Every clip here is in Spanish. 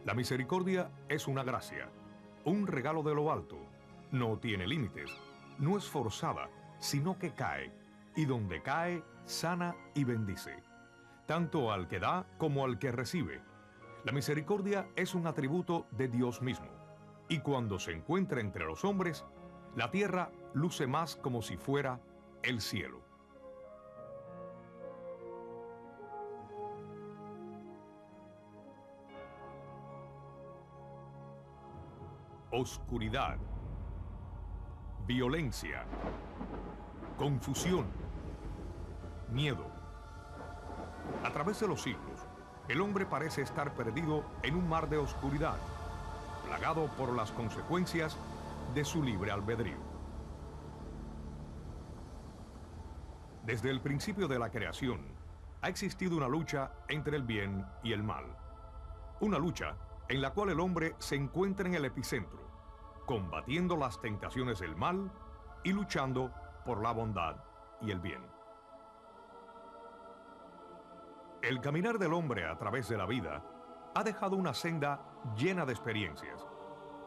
La misericordia es una gracia, un regalo de lo alto. No tiene límites, no es forzada, sino que cae, y donde cae, sana y bendice, tanto al que da como al que recibe. La misericordia es un atributo de Dios mismo, y cuando se encuentra entre los hombres, la tierra luce más como si fuera el cielo. Oscuridad, violencia, confusión, miedo. A través de los siglos, el hombre parece estar perdido en un mar de oscuridad, plagado por las consecuencias de su libre albedrío. Desde el principio de la creación, ha existido una lucha entre el bien y el mal. Una lucha en la cual el hombre se encuentra en el epicentro, combatiendo las tentaciones del mal y luchando por la bondad y el bien. El caminar del hombre a través de la vida ha dejado una senda llena de experiencias,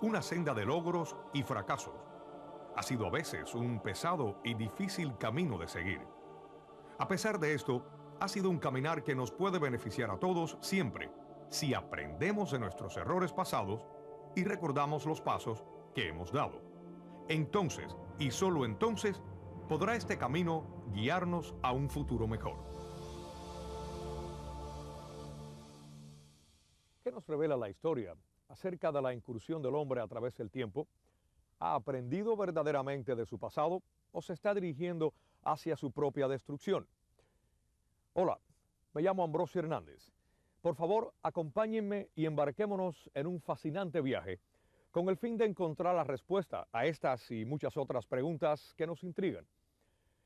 una senda de logros y fracasos. Ha sido a veces un pesado y difícil camino de seguir. A pesar de esto, ha sido un caminar que nos puede beneficiar a todos siempre, si aprendemos de nuestros errores pasados y recordamos los pasos que hemos dado. Entonces, y solo entonces, podrá este camino guiarnos a un futuro mejor. ¿Qué nos revela la historia acerca de la incursión del hombre a través del tiempo? ¿Ha aprendido verdaderamente de su pasado o se está dirigiendo hacia su propia destrucción? Hola, me llamo Ambrosio Hernández. Por favor, acompáñenme y embarquémonos en un fascinante viaje con el fin de encontrar la respuesta a estas y muchas otras preguntas que nos intrigan.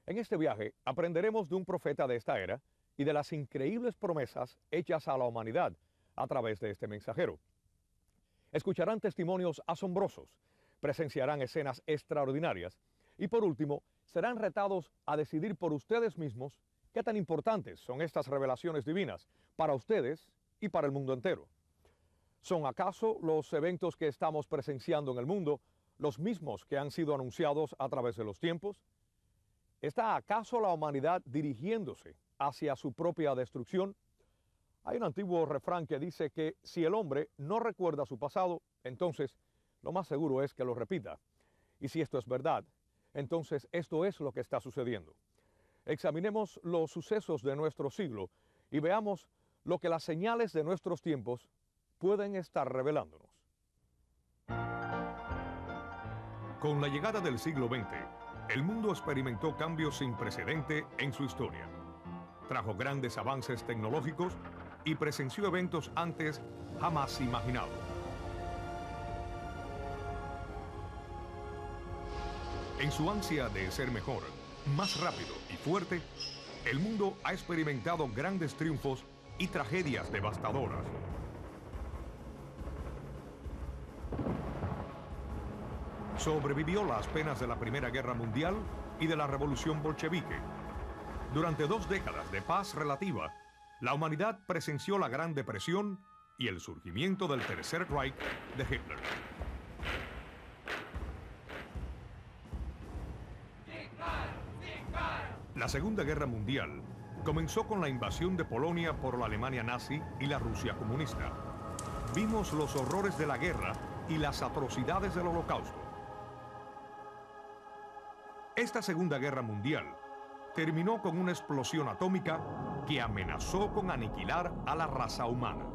En este viaje aprenderemos de un profeta de esta era y de las increíbles promesas hechas a la humanidad a través de este mensajero. Escucharán testimonios asombrosos, presenciarán escenas extraordinarias y por último serán retados a decidir por ustedes mismos qué tan importantes son estas revelaciones divinas para ustedes y para el mundo entero. ¿Son acaso los eventos que estamos presenciando en el mundo los mismos que han sido anunciados a través de los tiempos? ¿Está acaso la humanidad dirigiéndose hacia su propia destrucción? Hay un antiguo refrán que dice que si el hombre no recuerda su pasado, entonces lo más seguro es que lo repita. Y si esto es verdad, entonces esto es lo que está sucediendo. Examinemos los sucesos de nuestro siglo y veamos lo que las señales de nuestros tiempos pueden estar revelándonos. Con la llegada del siglo XX, el mundo experimentó cambios sin precedente en su historia. Trajo grandes avances tecnológicos y presenció eventos antes jamás imaginados. En su ansia de ser mejor, más rápido y fuerte, el mundo ha experimentado grandes triunfos y tragedias devastadoras. Sobrevivió las penas de la Primera Guerra Mundial y de la Revolución Bolchevique. Durante 2 décadas de paz relativa, la humanidad presenció la Gran Depresión y el surgimiento del Tercer Reich de Hitler. La Segunda Guerra Mundial comenzó con la invasión de Polonia por la Alemania nazi y la Rusia comunista. Vimos los horrores de la guerra y las atrocidades del Holocausto. Esta Segunda Guerra Mundial terminó con una explosión atómica que amenazó con aniquilar a la raza humana.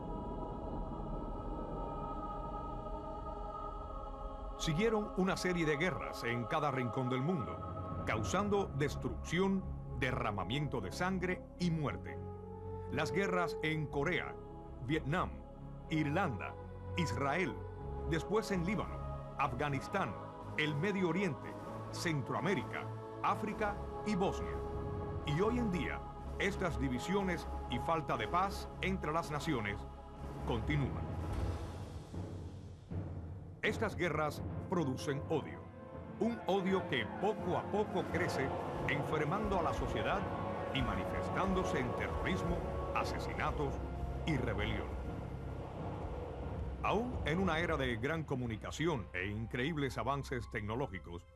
Siguieron una serie de guerras en cada rincón del mundo, causando destrucción, derramamiento de sangre y muerte. Las guerras en Corea, Vietnam, Irlanda, Israel, después en Líbano, Afganistán, el Medio Oriente, Centroamérica, África y Bosnia. Y hoy en día, estas divisiones y falta de paz entre las naciones continúan. Estas guerras producen odio, un odio que poco a poco crece, enfermando a la sociedad y manifestándose en terrorismo, asesinatos y rebelión. Aún en una era de gran comunicación e increíbles avances tecnológicos,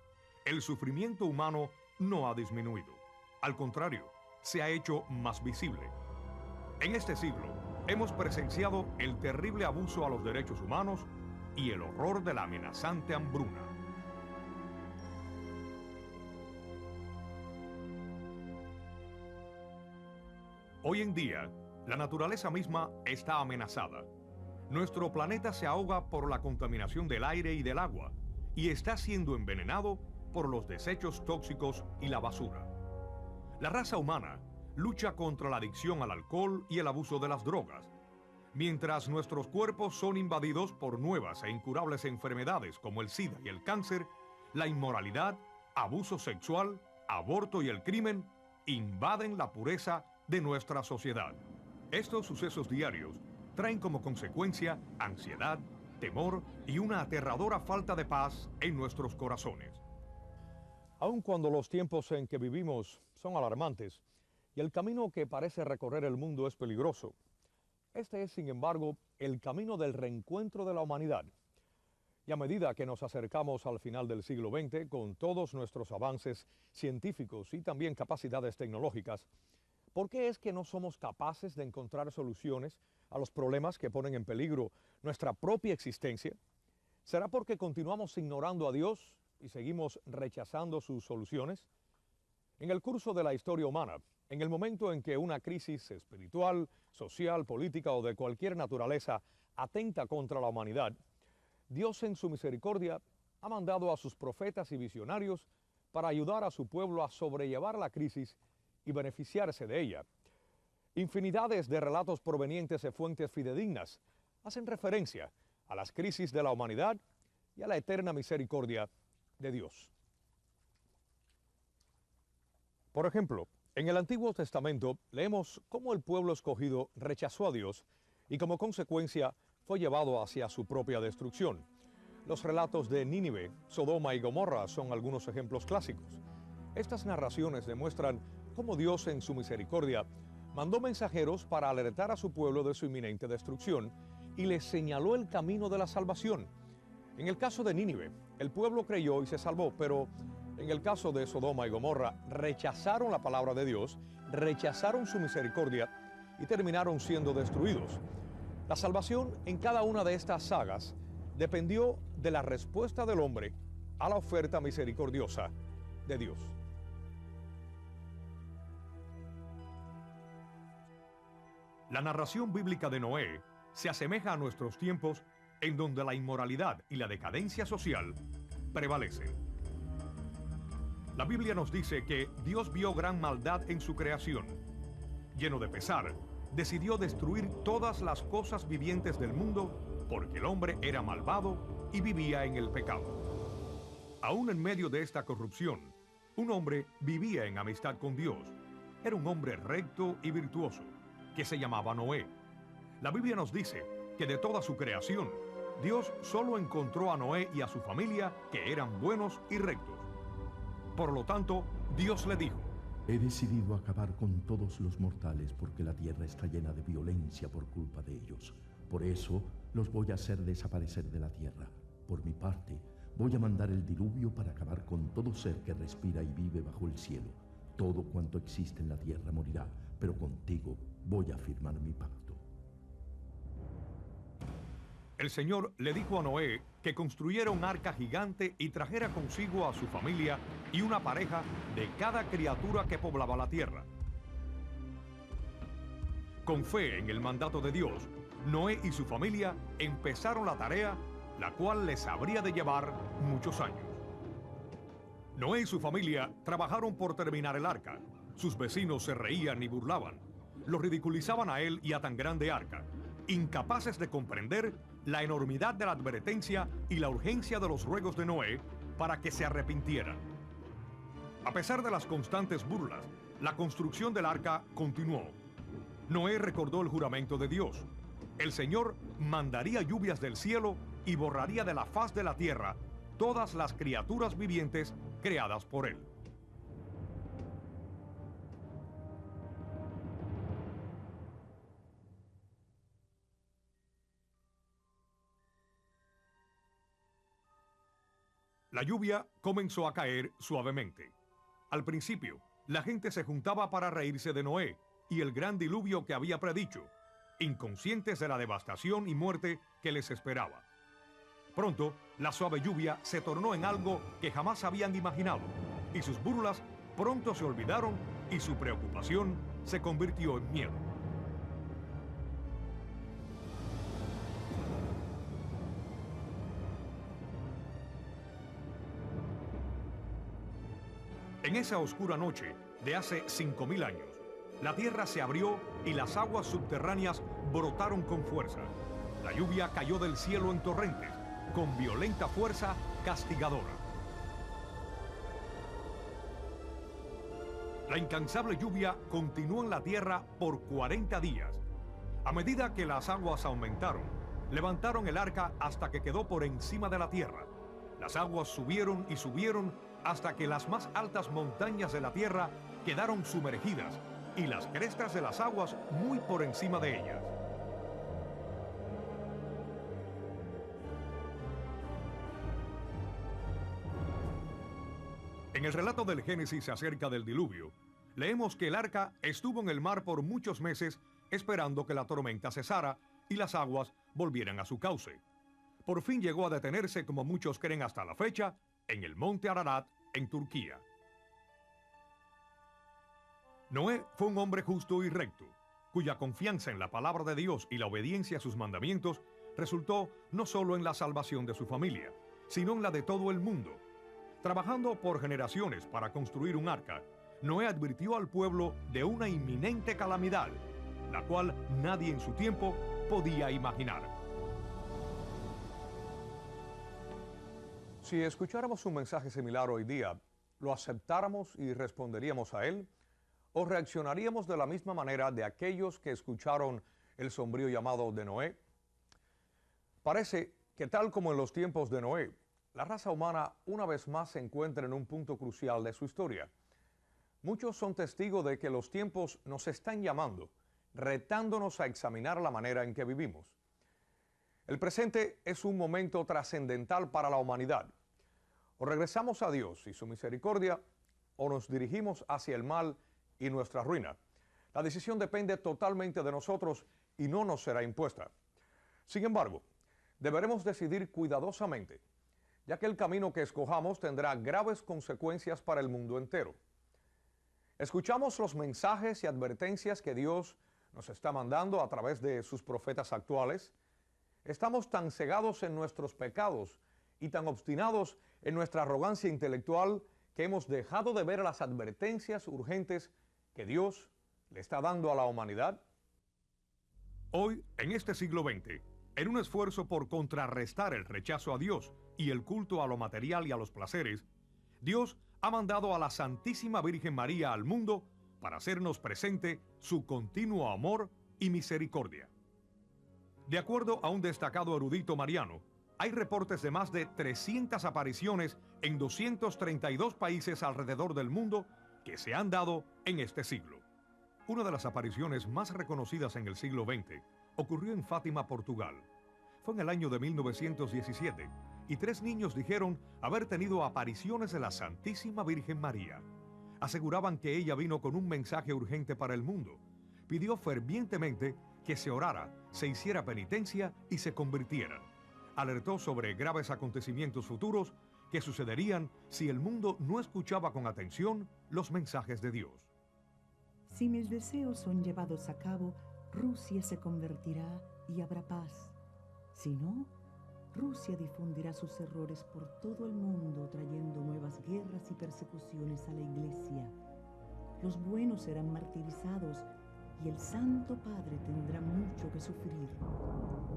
el sufrimiento humano no ha disminuido. Al contrario, se ha hecho más visible. En este siglo, hemos presenciado el terrible abuso a los derechos humanos y el horror de la amenazante hambruna. Hoy en día, la naturaleza misma está amenazada. Nuestro planeta se ahoga por la contaminación del aire y del agua y está siendo envenenado por los desechos tóxicos y la basura. La raza humana lucha contra la adicción al alcohol y el abuso de las drogas, mientras nuestros cuerpos son invadidos por nuevas e incurables enfermedades como el SIDA y el cáncer. La inmoralidad, abuso sexual, aborto y el crimen invaden la pureza de nuestra sociedad. Estos sucesos diarios traen como consecuencia ansiedad, temor y una aterradora falta de paz en nuestros corazones. Aun cuando los tiempos en que vivimos son alarmantes y el camino que parece recorrer el mundo es peligroso, este es, sin embargo, el camino del reencuentro de la humanidad. Y a medida que nos acercamos al final del siglo XX, con todos nuestros avances científicos y también capacidades tecnológicas, ¿por qué es que no somos capaces de encontrar soluciones a los problemas que ponen en peligro nuestra propia existencia? ¿Será porque continuamos ignorando a Dios y seguimos rechazando sus soluciones? En el curso de la historia humana, en el momento en que una crisis espiritual, social, política o de cualquier naturaleza atenta contra la humanidad, Dios en su misericordia ha mandado a sus profetas y visionarios para ayudar a su pueblo a sobrellevar la crisis y beneficiarse de ella. Infinidades de relatos provenientes de fuentes fidedignas hacen referencia a las crisis de la humanidad y a la eterna misericordia de Dios. Por ejemplo, en el Antiguo Testamento leemos cómo el pueblo escogido rechazó a Dios y como consecuencia fue llevado hacia su propia destrucción. Los relatos de Nínive, Sodoma y Gomorra son algunos ejemplos clásicos. Estas narraciones demuestran cómo Dios en su misericordia mandó mensajeros para alertar a su pueblo de su inminente destrucción y les señaló el camino de la salvación. En el caso de Nínive, el pueblo creyó y se salvó, pero en el caso de Sodoma y Gomorra rechazaron la palabra de Dios, rechazaron su misericordia y terminaron siendo destruidos. La salvación en cada una de estas sagas dependió de la respuesta del hombre a la oferta misericordiosa de Dios. La narración bíblica de Noé se asemeja a nuestros tiempos, en donde la inmoralidad y la decadencia social prevalecen. La Biblia nos dice que Dios vio gran maldad en su creación. Lleno de pesar, decidió destruir todas las cosas vivientes del mundo porque el hombre era malvado y vivía en el pecado. Aún en medio de esta corrupción, un hombre vivía en amistad con Dios. Era un hombre recto y virtuoso, que se llamaba Noé. La Biblia nos dice que de toda su creación, Dios solo encontró a Noé y a su familia que eran buenos y rectos. Por lo tanto, Dios le dijo: He decidido acabar con todos los mortales porque la tierra está llena de violencia por culpa de ellos. Por eso los voy a hacer desaparecer de la tierra. Por mi parte, voy a mandar el diluvio para acabar con todo ser que respira y vive bajo el cielo. Todo cuanto existe en la tierra morirá, pero contigo voy a firmar mi pacto. El Señor le dijo a Noé que construyera un arca gigante y trajera consigo a su familia y una pareja de cada criatura que poblaba la tierra. Con fe en el mandato de Dios, Noé y su familia empezaron la tarea, la cual les habría de llevar muchos años. Noé y su familia trabajaron por terminar el arca. Sus vecinos se reían y burlaban. Lo ridiculizaban a él y a tan grande arca, incapaces de comprender la enormidad de la advertencia y la urgencia de los ruegos de Noé para que se arrepintieran. A pesar de las constantes burlas, la construcción del arca continuó. Noé recordó el juramento de Dios. El Señor mandaría lluvias del cielo y borraría de la faz de la tierra todas las criaturas vivientes creadas por él. La lluvia comenzó a caer suavemente. Al principio, la gente se juntaba para reírse de Noé y el gran diluvio que había predicho, inconscientes de la devastación y muerte que les esperaba. Pronto, la suave lluvia se tornó en algo que jamás habían imaginado, y sus burlas pronto se olvidaron y su preocupación se convirtió en miedo. En esa oscura noche de hace 5000 años, la tierra se abrió y las aguas subterráneas brotaron con fuerza. La lluvia cayó del cielo en torrentes, con violenta fuerza castigadora. La incansable lluvia continuó en la tierra por 40 días. A medida que las aguas aumentaron, levantaron el arca hasta que quedó por encima de la tierra. Las aguas subieron y subieron hasta que las más altas montañas de la tierra quedaron sumergidas y las crestas de las aguas muy por encima de ellas. En el relato del Génesis acerca del diluvio, leemos que el arca estuvo en el mar por muchos meses esperando que la tormenta cesara y las aguas volvieran a su cauce. Por fin llegó a detenerse, como muchos creen hasta la fecha, en el monte Ararat, en Turquía. Noé fue un hombre justo y recto, cuya confianza en la palabra de Dios y la obediencia a sus mandamientos resultó no solo en la salvación de su familia, sino en la de todo el mundo. Trabajando por generaciones para construir un arca, Noé advirtió al pueblo de una inminente calamidad, la cual nadie en su tiempo podía imaginar. Si escucháramos un mensaje similar hoy día, ¿lo aceptáramos y responderíamos a él? ¿O reaccionaríamos de la misma manera de aquellos que escucharon el sombrío llamado de Noé? Parece que tal como en los tiempos de Noé, la raza humana una vez más se encuentra en un punto crucial de su historia. Muchos son testigos de que los tiempos nos están llamando, retándonos a examinar la manera en que vivimos. El presente es un momento trascendental para la humanidad. O regresamos a Dios y su misericordia, o nos dirigimos hacia el mal y nuestra ruina. La decisión depende totalmente de nosotros y no nos será impuesta. Sin embargo, deberemos decidir cuidadosamente, ya que el camino que escojamos tendrá graves consecuencias para el mundo entero. Escuchamos los mensajes y advertencias que Dios nos está mandando a través de sus profetas actuales. Estamos tan cegados en nuestros pecados y tan obstinados en nuestra arrogancia intelectual que hemos dejado de ver las advertencias urgentes que Dios le está dando a la humanidad. Hoy, en este siglo XX, en un esfuerzo por contrarrestar el rechazo a Dios y el culto a lo material y a los placeres, Dios ha mandado a la Santísima Virgen María al mundo para hacernos presente su continuo amor y misericordia. De acuerdo a un destacado erudito mariano, hay reportes de más de 300 apariciones en 232 países alrededor del mundo que se han dado en este siglo. Una de las apariciones más reconocidas en el siglo XX ocurrió en Fátima, Portugal. Fue en el año de 1917 y 3 niños dijeron haber tenido apariciones de la Santísima Virgen María. Aseguraban que ella vino con un mensaje urgente para el mundo. Pidió fervientemente que se orara, se hiciera penitencia y se convirtieran. Alertó sobre graves acontecimientos futuros que sucederían si el mundo no escuchaba con atención los mensajes de Dios. Si mis deseos son llevados a cabo, Rusia se convertirá y habrá paz. Si no, Rusia difundirá sus errores por todo el mundo, trayendo nuevas guerras y persecuciones a la Iglesia. Los buenos serán martirizados y el Santo Padre tendrá mucho que sufrir.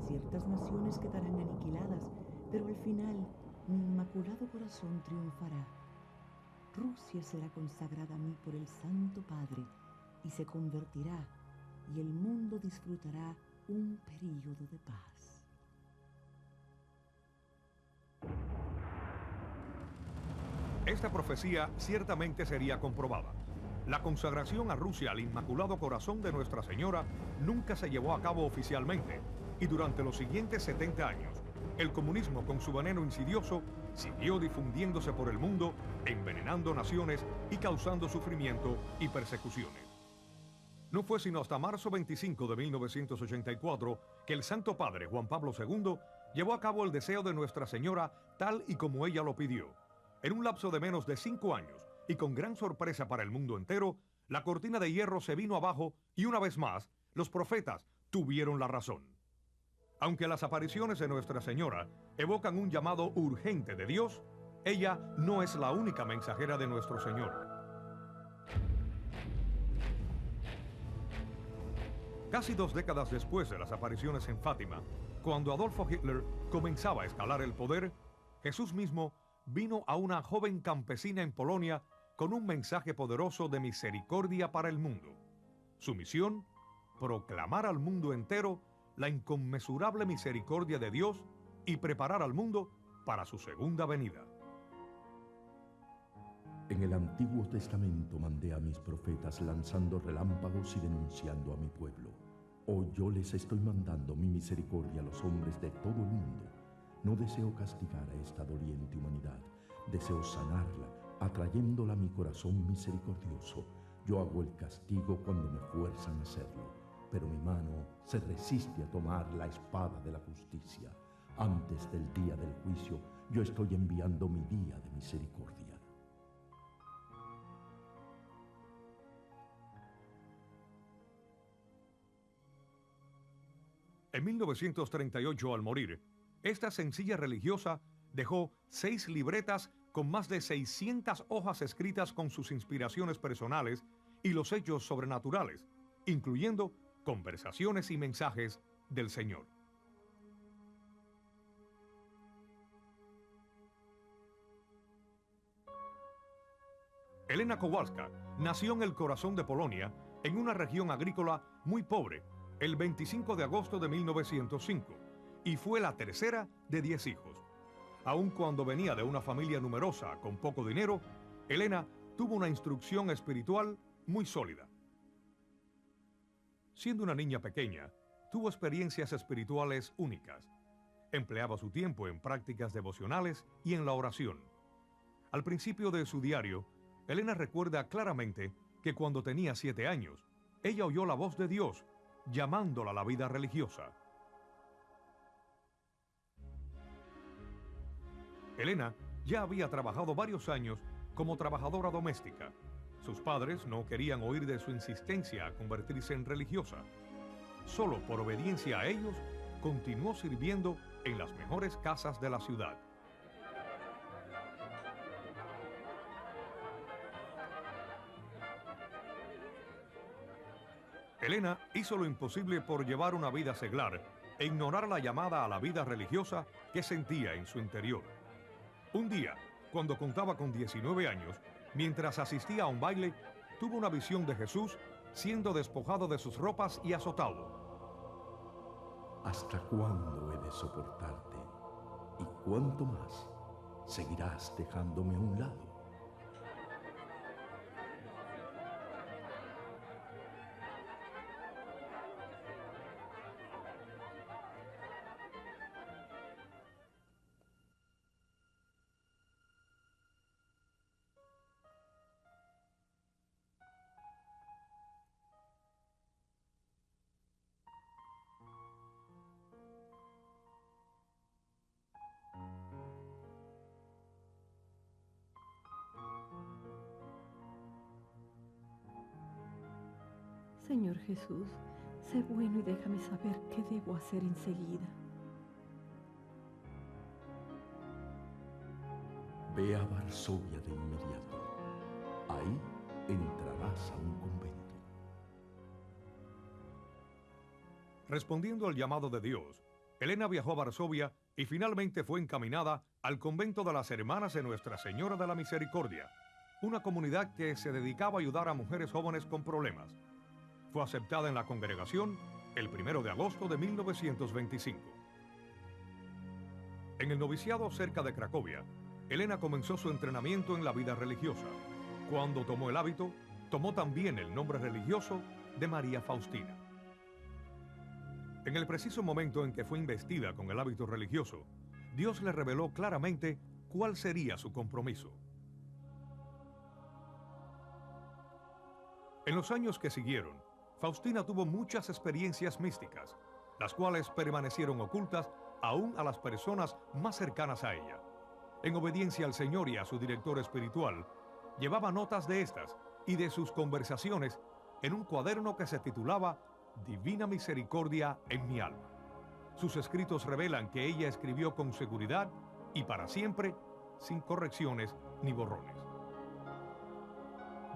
Ciertas naciones quedarán aniquiladas, pero al final mi Inmaculado Corazón triunfará. Rusia será consagrada a mí por el Santo Padre y se convertirá, y el mundo disfrutará un período de paz. Esta profecía ciertamente sería comprobada. La consagración a Rusia al Inmaculado Corazón de Nuestra Señora nunca se llevó a cabo oficialmente, y durante los siguientes 70 años, el comunismo con su veneno insidioso siguió difundiéndose por el mundo, envenenando naciones y causando sufrimiento y persecuciones. No fue sino hasta marzo 25 de 1984 que el Santo Padre Juan Pablo II llevó a cabo el deseo de Nuestra Señora tal y como ella lo pidió. En un lapso de menos de 5 años y con gran sorpresa para el mundo entero, la cortina de hierro se vino abajo y una vez más, los profetas tuvieron la razón. Aunque las apariciones de Nuestra Señora evocan un llamado urgente de Dios, ella no es la única mensajera de nuestro Señor. Casi 2 décadas después de las apariciones en Fátima, cuando Adolfo Hitler comenzaba a escalar el poder, Jesús mismo vino a una joven campesina en Polonia con un mensaje poderoso de misericordia para el mundo. Su misión, proclamar al mundo entero la inconmensurable misericordia de Dios y preparar al mundo para su segunda venida. En el Antiguo Testamento mandé a mis profetas lanzando relámpagos y denunciando a mi pueblo. Hoy yo les estoy mandando mi misericordia a los hombres de todo el mundo. No deseo castigar a esta doliente humanidad, deseo sanarla, atrayéndola a mi corazón misericordioso. Yo hago el castigo cuando me fuerzan a hacerlo, pero mi mano se resiste a tomar la espada de la justicia. Antes del día del juicio, yo estoy enviando mi día de misericordia. En 1938, al morir, esta sencilla religiosa dejó 6 libretas con más de 600 hojas escritas con sus inspiraciones personales y los hechos sobrenaturales, incluyendo conversaciones y mensajes del Señor. Elena Kowalska nació en el corazón de Polonia, en una región agrícola muy pobre, el 25 de agosto de 1905, y fue la tercera de 10 hijos. Aun cuando venía de una familia numerosa con poco dinero, Elena tuvo una instrucción espiritual muy sólida. Siendo una niña pequeña, tuvo experiencias espirituales únicas. Empleaba su tiempo en prácticas devocionales y en la oración. Al principio de su diario, Elena recuerda claramente que cuando tenía 7 años, ella oyó la voz de Dios llamándola a la vida religiosa. Elena ya había trabajado varios años como trabajadora doméstica. Sus padres no querían oír de su insistencia a convertirse en religiosa. Solo por obediencia a ellos, continuó sirviendo en las mejores casas de la ciudad. Elena hizo lo imposible por llevar una vida seglar e ignorar la llamada a la vida religiosa que sentía en su interior. Un día, cuando contaba con 19 años, mientras asistía a un baile, tuvo una visión de Jesús siendo despojado de sus ropas y azotado. ¿Hasta cuándo he de soportarte? ¿Y cuánto más? ¿Seguirás dejándome a un lado? Señor Jesús, sé bueno y déjame saber qué debo hacer enseguida. Ve a Varsovia de inmediato. Ahí entrarás a un convento. Respondiendo al llamado de Dios, Elena viajó a Varsovia y finalmente fue encaminada al convento de las Hermanas de Nuestra Señora de la Misericordia, una comunidad que se dedicaba a ayudar a mujeres jóvenes con problemas. Fue aceptada en la congregación el 1 de agosto de 1925. En el noviciado cerca de Cracovia, Elena comenzó su entrenamiento en la vida religiosa. Cuando tomó el hábito, tomó también el nombre religioso de María Faustina. En el preciso momento en que fue investida con el hábito religioso, Dios le reveló claramente cuál sería su compromiso. En los años que siguieron, Faustina tuvo muchas experiencias místicas, las cuales permanecieron ocultas aún a las personas más cercanas a ella. En obediencia al Señor y a su director espiritual, llevaba notas de estas y de sus conversaciones en un cuaderno que se titulaba Divina Misericordia en mi alma. Sus escritos revelan que ella escribió con seguridad y para siempre, sin correcciones ni borrones.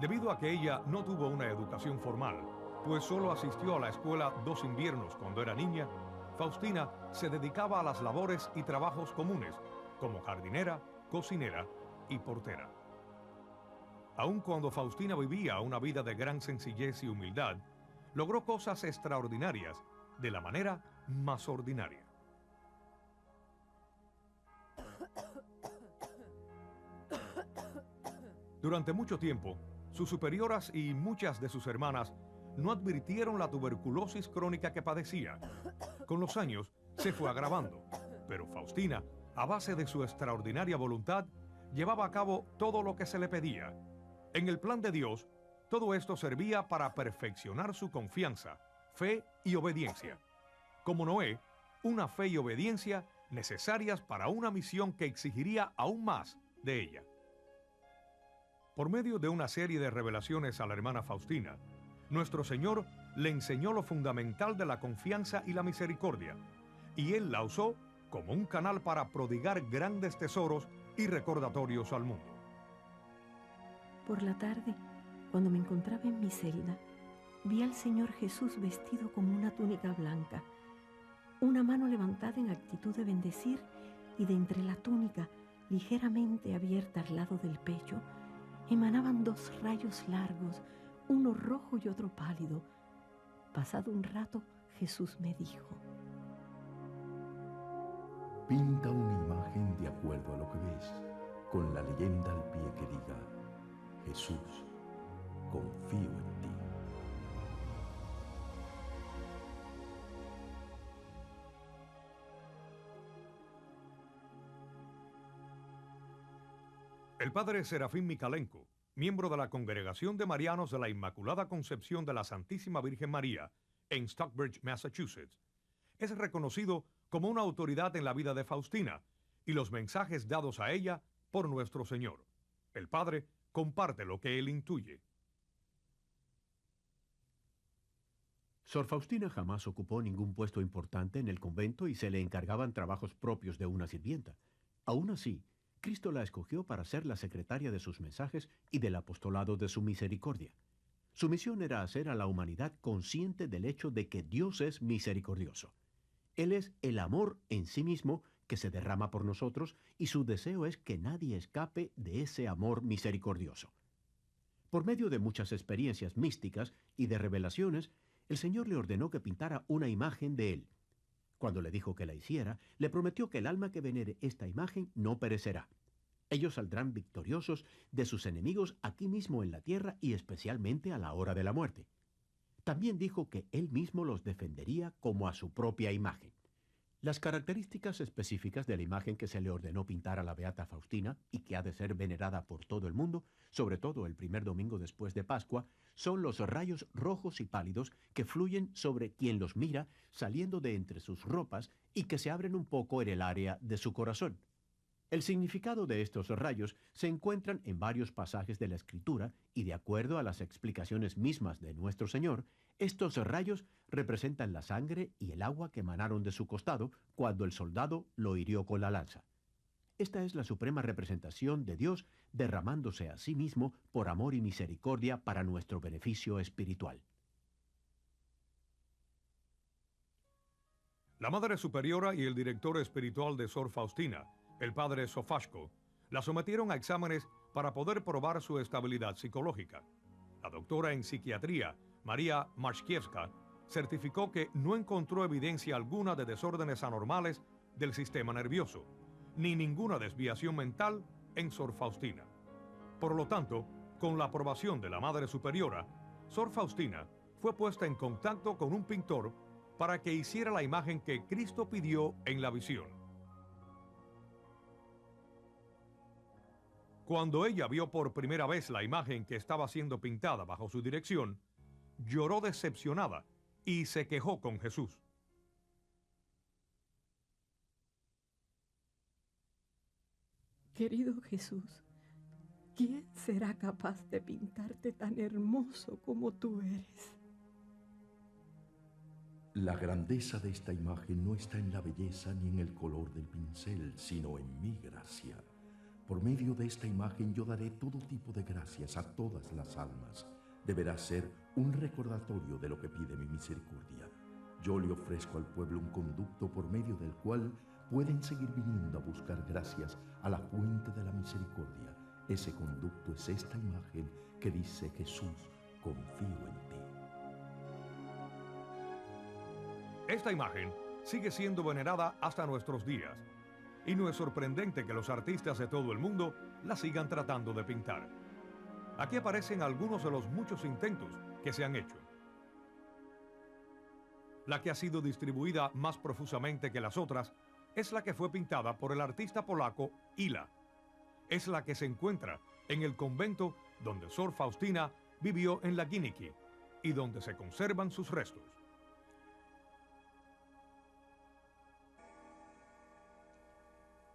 Debido a que ella no tuvo una educación formal, pues solo asistió a la escuela 2 inviernos cuando era niña, Faustina se dedicaba a las labores y trabajos comunes, como jardinera, cocinera y portera. Aun cuando Faustina vivía una vida de gran sencillez y humildad, logró cosas extraordinarias de la manera más ordinaria. Durante mucho tiempo, sus superioras y muchas de sus hermanas no advirtieron la tuberculosis crónica que padecía. Con los años se fue agravando, pero Faustina, a base de su extraordinaria voluntad, llevaba a cabo todo lo que se le pedía. En el plan de Dios, todo esto servía para perfeccionar su confianza, fe y obediencia. Como Noé, una fe y obediencia necesarias para una misión que exigiría aún más de ella. Por medio de una serie de revelaciones a la hermana Faustina, nuestro Señor le enseñó lo fundamental de la confianza y la misericordia, y Él la usó como un canal para prodigar grandes tesoros y recordatorios al mundo. Por la tarde, cuando me encontraba en mi celda, vi al Señor Jesús vestido con una túnica blanca, una mano levantada en actitud de bendecir, y de entre la túnica, ligeramente abierta al lado del pecho, emanaban 2 rayos largos, uno rojo y otro pálido. Pasado un rato, Jesús me dijo: pinta una imagen de acuerdo a lo que ves, con la leyenda al pie que diga: Jesús, confío en ti. El padre Serafín Micalenko, miembro de la Congregación de Marianos de la Inmaculada Concepción de la Santísima Virgen María en Stockbridge, Massachusetts, es reconocido como una autoridad en la vida de Faustina y los mensajes dados a ella por nuestro Señor. El padre comparte lo que él intuye. Sor Faustina jamás ocupó ningún puesto importante en el convento y se le encargaban trabajos propios de una sirvienta. Aún así, Cristo la escogió para ser la secretaria de sus mensajes y del apostolado de su misericordia. Su misión era hacer a la humanidad consciente del hecho de que Dios es misericordioso. Él es el amor en sí mismo que se derrama por nosotros, y su deseo es que nadie escape de ese amor misericordioso. Por medio de muchas experiencias místicas y de revelaciones, el Señor le ordenó que pintara una imagen de Él. Cuando le dijo que la hiciera, le prometió que el alma que venere esta imagen no perecerá. Ellos saldrán victoriosos de sus enemigos aquí mismo en la tierra y especialmente a la hora de la muerte. También dijo que Él mismo los defendería como a su propia imagen. Las características específicas de la imagen que se le ordenó pintar a la beata Faustina y que ha de ser venerada por todo el mundo, sobre todo el primer domingo después de Pascua, son los rayos rojos y pálidos que fluyen sobre quien los mira saliendo de entre sus ropas y que se abren un poco en el área de su corazón. El significado de estos rayos se encuentran en varios pasajes de la Escritura y, de acuerdo a las explicaciones mismas de nuestro Señor, estos rayos representan la sangre y el agua que emanaron de su costado cuando el soldado lo hirió con la lanza. Esta es la suprema representación de Dios derramándose a sí mismo por amor y misericordia para nuestro beneficio espiritual. La Madre Superiora y el director espiritual de Sor Faustina, el padre Sofashko, la sometieron a exámenes para poder probar su estabilidad psicológica. La doctora en psiquiatría, María Marszkiewska, certificó que no encontró evidencia alguna de desórdenes anormales del sistema nervioso, ni ninguna desviación mental en Sor Faustina. Por lo tanto, con la aprobación de la Madre Superiora, Sor Faustina fue puesta en contacto con un pintor para que hiciera la imagen que Cristo pidió en la visión. Cuando ella vio por primera vez la imagen que estaba siendo pintada bajo su dirección, lloró decepcionada y se quejó con Jesús. Querido Jesús, ¿quién será capaz de pintarte tan hermoso como tú eres? La grandeza de esta imagen no está en la belleza ni en el color del pincel, sino en mi gracia. Por medio de esta imagen yo daré todo tipo de gracias a todas las almas. Deberá ser un recordatorio de lo que pide mi misericordia. Yo le ofrezco al pueblo un conducto por medio del cual pueden seguir viniendo a buscar gracias a la fuente de la misericordia. Ese conducto es esta imagen que dice: Jesús, confío en ti. Esta imagen sigue siendo venerada hasta nuestros días, y no es sorprendente que los artistas de todo el mundo la sigan tratando de pintar. Aquí aparecen algunos de los muchos intentos que se han hecho. La que ha sido distribuida más profusamente que las otras es la que fue pintada por el artista polaco Ila. Es la que se encuentra en el convento donde Sor Faustina vivió en la Ginichi y donde se conservan sus restos.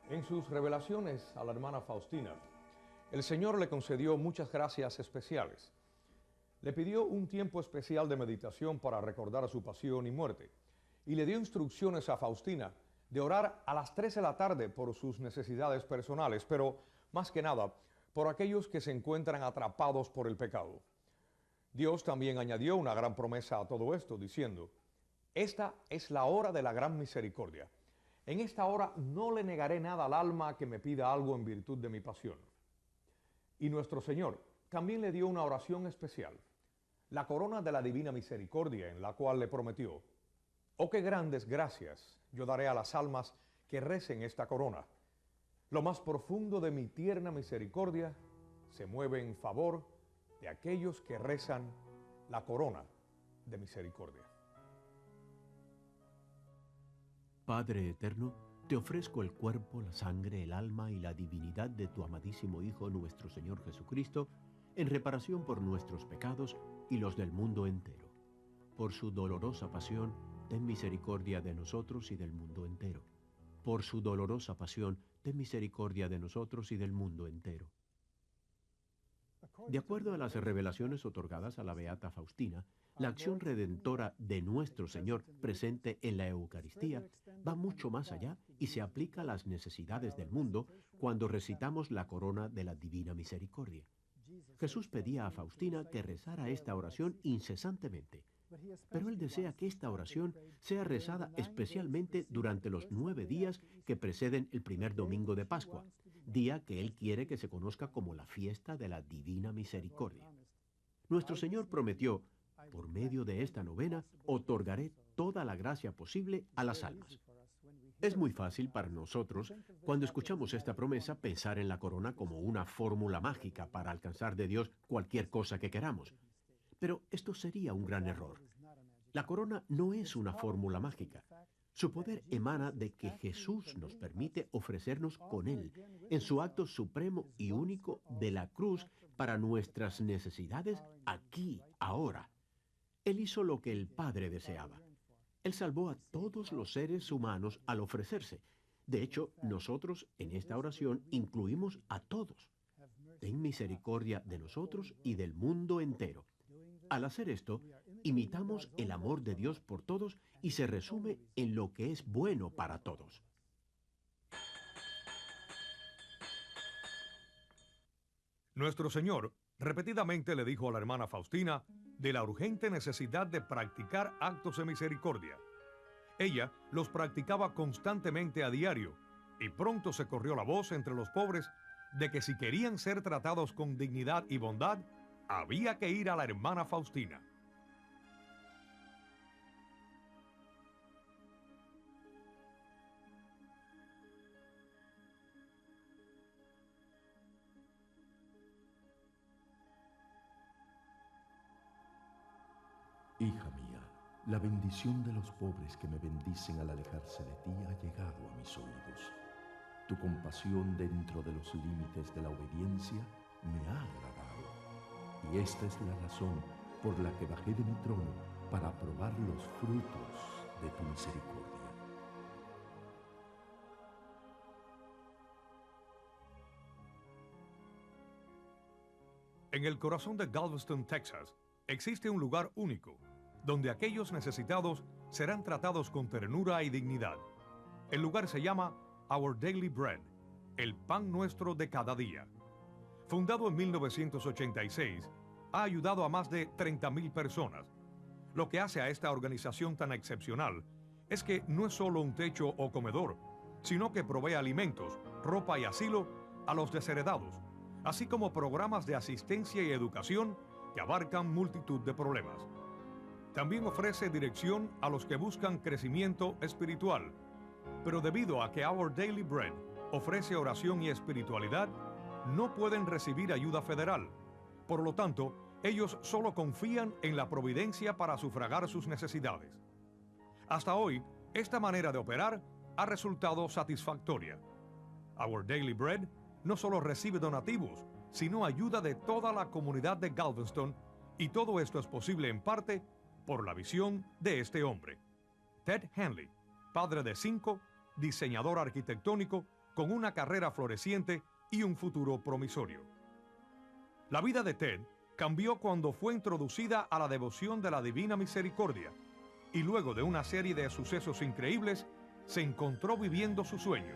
En sus revelaciones a la hermana Faustina, el Señor le concedió muchas gracias especiales. Le pidió un tiempo especial de meditación para recordar su pasión y muerte, y le dio instrucciones a Faustina de orar a las 3 de la tarde por sus necesidades personales, pero más que nada por aquellos que se encuentran atrapados por el pecado. Dios también añadió una gran promesa a todo esto, diciendo: esta es la hora de la gran misericordia. En esta hora no le negaré nada al alma que me pida algo en virtud de mi pasión. Y nuestro Señor también le dio una oración especial, la corona de la divina misericordia, en la cual le prometió: oh, qué grandes gracias yo daré a las almas que recen esta corona. Lo más profundo de mi tierna misericordia se mueve en favor de aquellos que rezan la corona de misericordia. Padre eterno, te ofrezco el cuerpo, la sangre, el alma y la divinidad de tu amadísimo Hijo, nuestro Señor Jesucristo, en reparación por nuestros pecados y los del mundo entero. Por su dolorosa pasión, ten misericordia de nosotros y del mundo entero. Por su dolorosa pasión, ten misericordia de nosotros y del mundo entero. De acuerdo a las revelaciones otorgadas a la Beata Faustina, la acción redentora de nuestro Señor presente en la Eucaristía va mucho más allá y se aplica a las necesidades del mundo cuando recitamos la corona de la Divina Misericordia. Jesús pedía a Faustina que rezara esta oración incesantemente, pero Él desea que esta oración sea rezada especialmente durante los 9 días que preceden el primer domingo de Pascua, día que Él quiere que se conozca como la fiesta de la Divina Misericordia. Nuestro Señor prometió: por medio de esta novena, otorgaré toda la gracia posible a las almas. Es muy fácil para nosotros, cuando escuchamos esta promesa, pensar en la corona como una fórmula mágica para alcanzar de Dios cualquier cosa que queramos. Pero esto sería un gran error. La corona no es una fórmula mágica. Su poder emana de que Jesús nos permite ofrecernos con Él, en su acto supremo y único de la cruz, para nuestras necesidades aquí, ahora. Él hizo lo que el Padre deseaba. Él salvó a todos los seres humanos al ofrecerse. De hecho, nosotros en esta oración incluimos a todos. Ten misericordia de nosotros y del mundo entero. Al hacer esto, imitamos el amor de Dios por todos y se resume en lo que es bueno para todos. Nuestro Señor repetidamente le dijo a la hermana Faustina de la urgente necesidad de practicar actos de misericordia. Ella los practicaba constantemente a diario, y pronto se corrió la voz entre los pobres de que si querían ser tratados con dignidad y bondad, había que ir a la hermana Faustina. Hija mía, la bendición de los pobres que me bendicen al alejarse de ti ha llegado a mis oídos. Tu compasión dentro de los límites de la obediencia me ha agradado. Y esta es la razón por la que bajé de mi trono para probar los frutos de tu misericordia. En el corazón de Galveston, Texas, existe un lugar único, donde aquellos necesitados serán tratados con ternura y dignidad. El lugar se llama Our Daily Bread, el pan nuestro de cada día. Fundado en 1986, ha ayudado a más de 30,000 personas. Lo que hace a esta organización tan excepcional es que no es solo un techo o comedor, sino que provee alimentos, ropa y asilo a los desheredados, así como programas de asistencia y educación que abarcan multitud de problemas. También ofrece dirección a los que buscan crecimiento espiritual, pero debido a que Our Daily Bread ofrece oración y espiritualidad, no pueden recibir ayuda federal. Por lo tanto, ellos solo confían en la providencia para sufragar sus necesidades. Hasta hoy, esta manera de operar ha resultado satisfactoria. Our Daily Bread no solo recibe donativos, sino ayuda de toda la comunidad de Galveston, y todo esto es posible en parte por la visión de este hombre. Ted Henley, padre de 5, diseñador arquitectónico con una carrera floreciente y un futuro promisorio. La vida de Ted cambió cuando fue introducida a la devoción de la Divina Misericordia, y luego de una serie de sucesos increíbles, se encontró viviendo su sueño: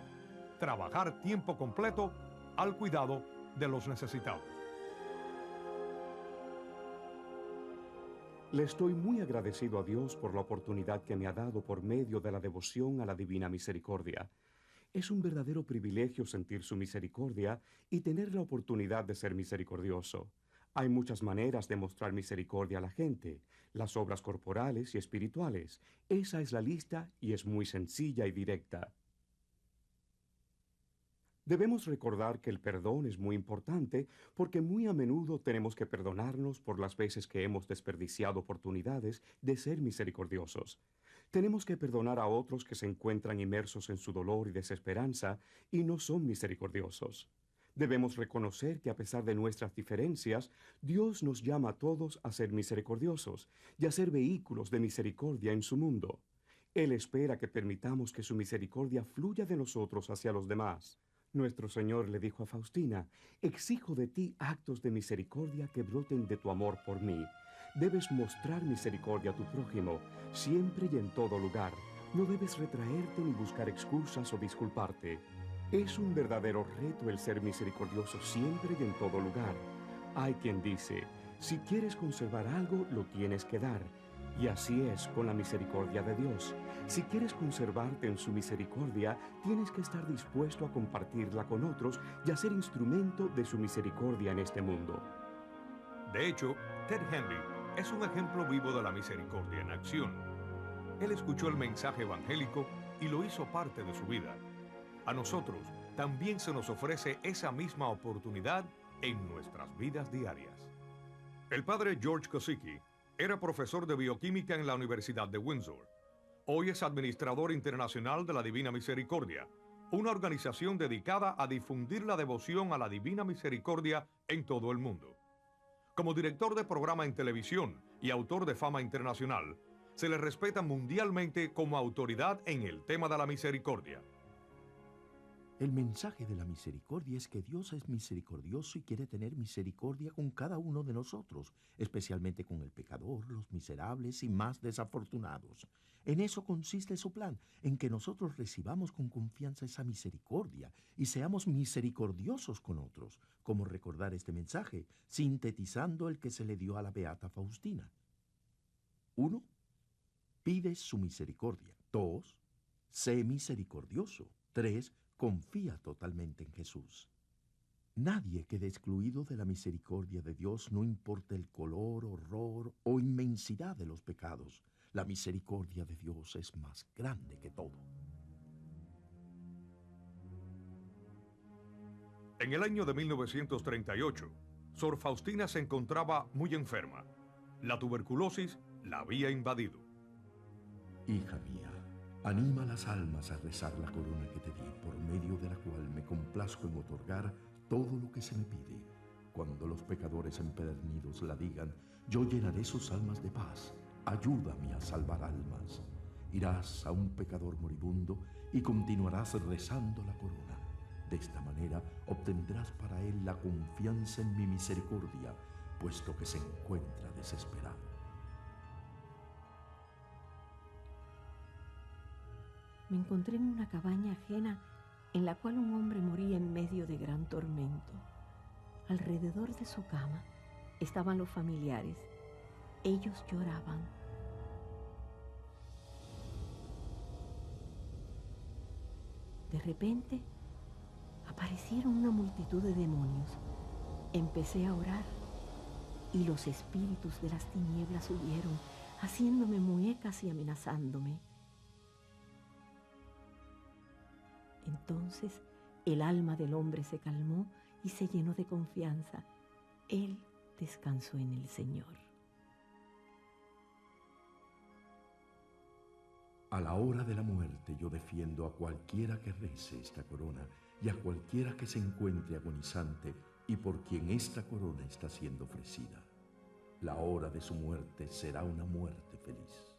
trabajar tiempo completo al cuidado de los necesitados. Le estoy muy agradecido a Dios por la oportunidad que me ha dado por medio de la devoción a la Divina Misericordia. Es un verdadero privilegio sentir su misericordia y tener la oportunidad de ser misericordioso. Hay muchas maneras de mostrar misericordia a la gente, las obras corporales y espirituales. Esa es la lista y es muy sencilla y directa. Debemos recordar que el perdón es muy importante porque muy a menudo tenemos que perdonarnos por las veces que hemos desperdiciado oportunidades de ser misericordiosos. Tenemos que perdonar a otros que se encuentran inmersos en su dolor y desesperanza y no son misericordiosos. Debemos reconocer que a pesar de nuestras diferencias, Dios nos llama a todos a ser misericordiosos y a ser vehículos de misericordia en su mundo. Él espera que permitamos que su misericordia fluya de nosotros hacia los demás. Nuestro Señor le dijo a Faustina: exijo de ti actos de misericordia que broten de tu amor por mí. Debes mostrar misericordia a tu prójimo, siempre y en todo lugar. No debes retraerte ni buscar excusas o disculparte. Es un verdadero reto el ser misericordioso siempre y en todo lugar. Hay quien dice: si quieres conservar algo, lo tienes que dar. Y así es con la misericordia de Dios. Si quieres conservarte en su misericordia, tienes que estar dispuesto a compartirla con otros y a ser instrumento de su misericordia en este mundo. De hecho, Ted Henley es un ejemplo vivo de la misericordia en acción. Él escuchó el mensaje evangélico y lo hizo parte de su vida. A nosotros también se nos ofrece esa misma oportunidad en nuestras vidas diarias. El padre George Kosicki era profesor de bioquímica en la Universidad de Windsor. Hoy es administrador internacional de la Divina Misericordia, una organización dedicada a difundir la devoción a la Divina Misericordia en todo el mundo. Como director de programa en televisión y autor de fama internacional, se le respeta mundialmente como autoridad en el tema de la misericordia. El mensaje de la misericordia es que Dios es misericordioso y quiere tener misericordia con cada uno de nosotros, especialmente con el pecador, los miserables y más desafortunados. En eso consiste su plan, en que nosotros recibamos con confianza esa misericordia y seamos misericordiosos con otros, como recordar este mensaje, sintetizando el que se le dio a la beata Faustina. 1. Pide su misericordia. 2. Sé misericordioso. 3. Confía totalmente en Jesús. Nadie quede excluido de la misericordia de Dios, no importa el color, horror o inmensidad de los pecados. La misericordia de Dios es más grande que todo. En el año de 1938, Sor Faustina se encontraba muy enferma. La tuberculosis la había invadido. Hija mía, Anima a las almas a rezar la corona que te di, por medio de la cual me complazco en otorgar todo lo que se me pide. Cuando los pecadores empedernidos la digan, yo llenaré sus almas de paz. Ayúdame a salvar almas. Irás a un pecador moribundo y continuarás rezando la corona. De esta manera obtendrás para él la confianza en mi misericordia, puesto que se encuentra desesperado. Me encontré en una cabaña ajena en la cual un hombre moría en medio de gran tormento. Alrededor de su cama estaban los familiares. Ellos lloraban. De repente, aparecieron una multitud de demonios. Empecé a orar y los espíritus de las tinieblas huyeron, haciéndome muecas y amenazándome. Entonces el alma del hombre se calmó y se llenó de confianza. Él descansó en el Señor. A la hora de la muerte yo defiendo a cualquiera que rece esta corona y a cualquiera que se encuentre agonizante y por quien esta corona está siendo ofrecida. La hora de su muerte será una muerte feliz.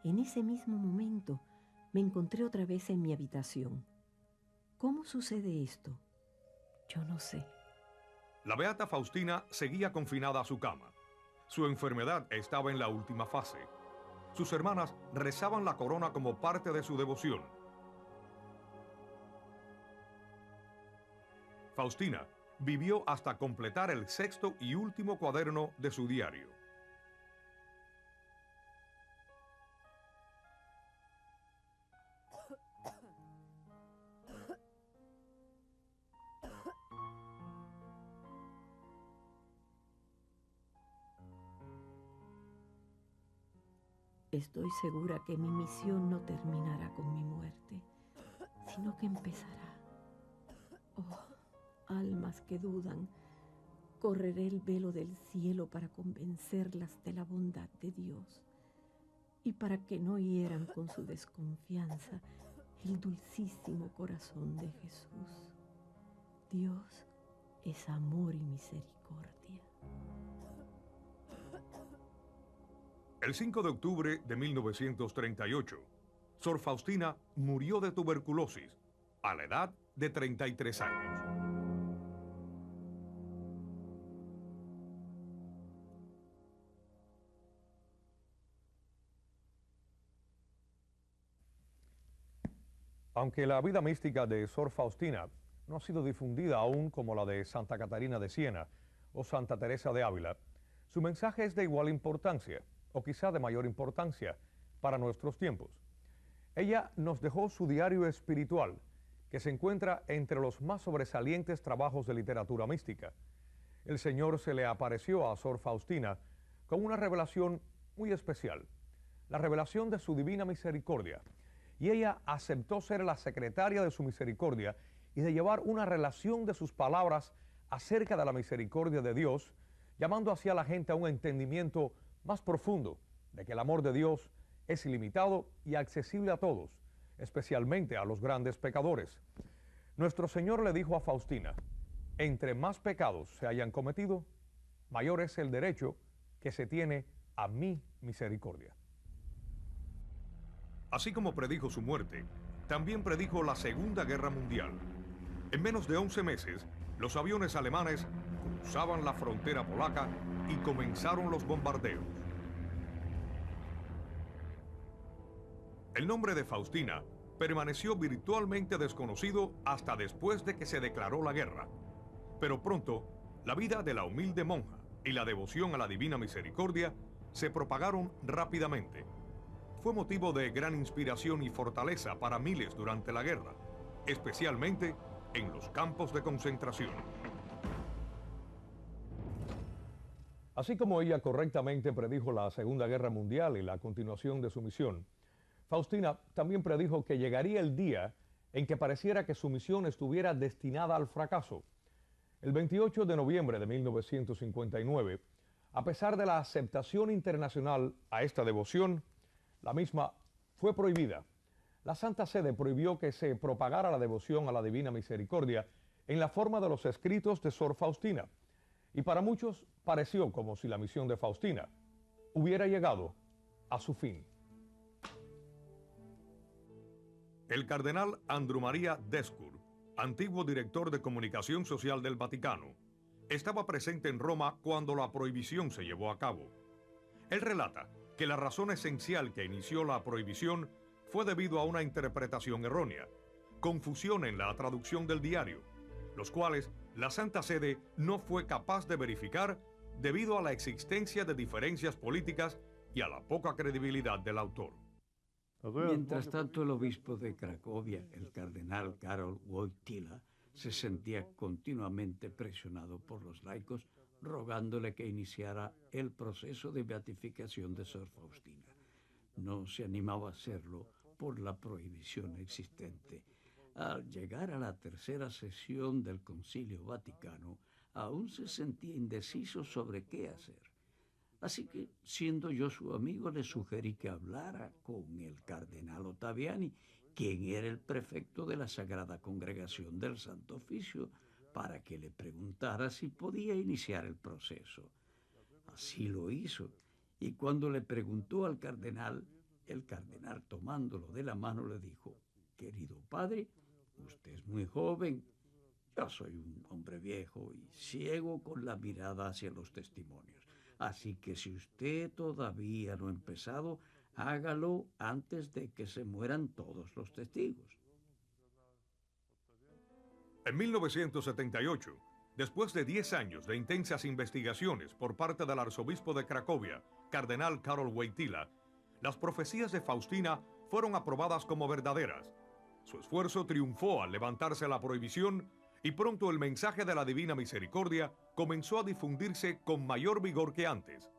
En ese mismo momento me encontré otra vez en mi habitación. ¿Cómo sucede esto? Yo no sé. La beata Faustina seguía confinada a su cama. Su enfermedad estaba en la última fase. Sus hermanas rezaban la corona como parte de su devoción. Faustina vivió hasta completar el sexto y último cuaderno de su diario. Estoy segura que mi misión no terminará con mi muerte, sino que empezará. Oh, almas que dudan, correré el velo del cielo para convencerlas de la bondad de Dios y para que no hieran con su desconfianza el dulcísimo corazón de Jesús. Dios es amor y misericordia. El 5 de octubre de 1938, Sor Faustina murió de tuberculosis a la edad de 33 años. Aunque la vida mística de Sor Faustina no ha sido difundida aún como la de Santa Catarina de Siena o Santa Teresa de Ávila, su mensaje es de igual importancia, o quizá de mayor importancia, para nuestros tiempos. Ella nos dejó su diario espiritual, que se encuentra entre los más sobresalientes trabajos de literatura mística. El Señor se le apareció a Sor Faustina con una revelación muy especial, la revelación de su divina misericordia, y ella aceptó ser la secretaria de su misericordia y de llevar una relación de sus palabras acerca de la misericordia de Dios, llamando así a la gente a un entendimiento más profundo de que el amor de Dios es ilimitado y accesible a todos, especialmente a los grandes pecadores. Nuestro Señor le dijo a Faustina: entre más pecados se hayan cometido, mayor es el derecho que se tiene a mi misericordia. Así como predijo su muerte, también predijo la Segunda Guerra Mundial. En menos de 11 meses, los aviones alemanes cruzaban la frontera polaca y comenzaron los bombardeos. El nombre de Faustina permaneció virtualmente desconocido hasta después de que se declaró la guerra. Pero pronto, la vida de la humilde monja y la devoción a la Divina Misericordia se propagaron rápidamente. Fue motivo de gran inspiración y fortaleza para miles durante la guerra, especialmente en los campos de concentración. Así como ella correctamente predijo la Segunda Guerra Mundial y la continuación de su misión, Faustina también predijo que llegaría el día en que pareciera que su misión estuviera destinada al fracaso. El 28 de noviembre de 1959, A pesar de la aceptación internacional a esta devoción, la misma fue prohibida. La Santa Sede prohibió que se propagara la devoción a la Divina Misericordia en la forma de los escritos de Sor Faustina. Y para muchos pareció como si la misión de Faustina hubiera llegado a su fin. El cardenal Andrew Maria Descour, antiguo director de comunicación social del Vaticano, estaba presente en Roma cuando la prohibición se llevó a cabo. Él relata que la razón esencial que inició la prohibición fue debido a una interpretación errónea, confusión en la traducción del diario, los cuales la Santa Sede no fue capaz de verificar debido a la existencia de diferencias políticas y a la poca credibilidad del autor. Mientras tanto, el obispo de Cracovia, el cardenal Karol Wojtyła, se sentía continuamente presionado por los laicos, rogándole que iniciara el proceso de beatificación de Sor Faustina. No se animaba a hacerlo por la prohibición existente. Al llegar a la tercera sesión del Concilio Vaticano, aún se sentía indeciso sobre qué hacer. Así que, siendo yo su amigo, le sugerí que hablara con el cardenal Ottaviani, quien era el prefecto de la Sagrada Congregación del Santo Oficio, para que le preguntara si podía iniciar el proceso. Así lo hizo, y cuando le preguntó al cardenal, el cardenal, tomándolo de la mano, le dijo: «Querido padre, usted es muy joven, yo soy un hombre viejo y ciego con la mirada hacia los testimonios. Así que si usted todavía no ha empezado, hágalo antes de que se mueran todos los testigos». En 1978, después de 10 años de intensas investigaciones por parte del arzobispo de Cracovia, cardenal Karol Wojtyła, las profecías de Faustina fueron aprobadas como verdaderas. Su esfuerzo triunfó al levantarse la prohibición y pronto el mensaje de la Divina Misericordia comenzó a difundirse con mayor vigor que antes.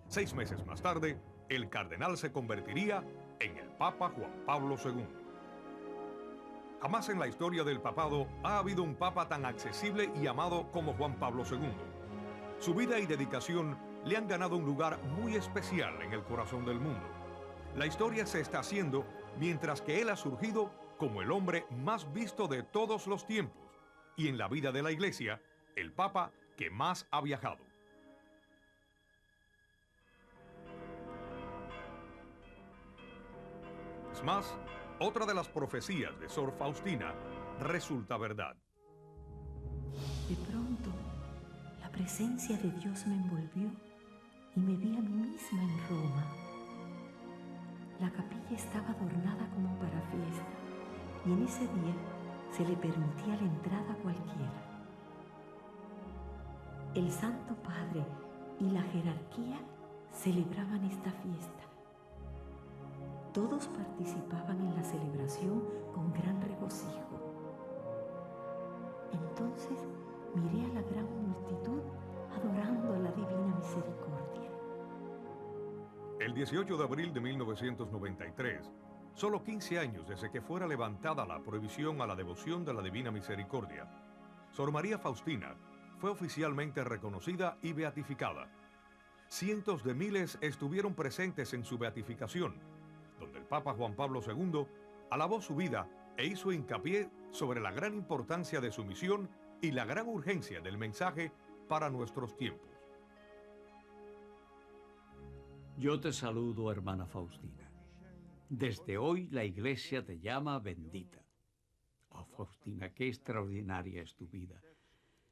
6 meses más tarde, el cardenal se convertiría en el Papa Juan Pablo II. Jamás en la historia del papado ha habido un papa tan accesible y amado como Juan Pablo II. Su vida y dedicación le han ganado un lugar muy especial en el corazón del mundo. La historia se está haciendo mientras que él ha surgido como el hombre más visto de todos los tiempos y en la vida de la Iglesia, el papa que más ha viajado. Es más, otra de las profecías de Sor Faustina resulta verdad. De pronto, la presencia de Dios me envolvió y me vi a mí misma en Roma. La capilla estaba adornada como para fiesta y en ese día se le permitía la entrada a cualquiera. El Santo Padre y la jerarquía celebraban esta fiesta. Todos participaban en la celebración con gran regocijo. Entonces miré a la gran multitud adorando a la Divina Misericordia. El 18 de abril de 1993, solo 15 años desde que fuera levantada la prohibición a la devoción de la Divina Misericordia, Sor María Faustina fue oficialmente reconocida y beatificada. Cientos de miles estuvieron presentes en su beatificación, donde el Papa Juan Pablo II alabó su vida e hizo hincapié sobre la gran importancia de su misión y la gran urgencia del mensaje para nuestros tiempos. Yo te saludo, hermana Faustina. Desde hoy la Iglesia te llama bendita. Oh, Faustina, qué extraordinaria es tu vida.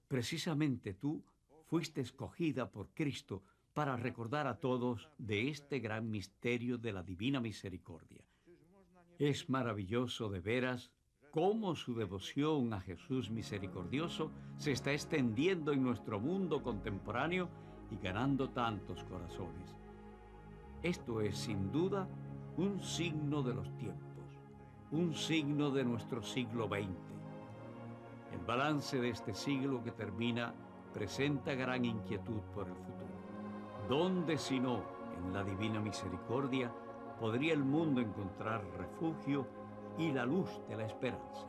Precisamente tú fuiste escogida por Cristo para recordar a todos de este gran misterio de la Divina Misericordia. Es maravilloso de veras cómo su devoción a Jesús misericordioso se está extendiendo en nuestro mundo contemporáneo y ganando tantos corazones. Esto es, sin duda, un signo de los tiempos, un signo de nuestro siglo XX. El balance de este siglo que termina presenta gran inquietud por el futuro. ¿Dónde, si no en la Divina Misericordia, podría el mundo encontrar refugio y la luz de la esperanza?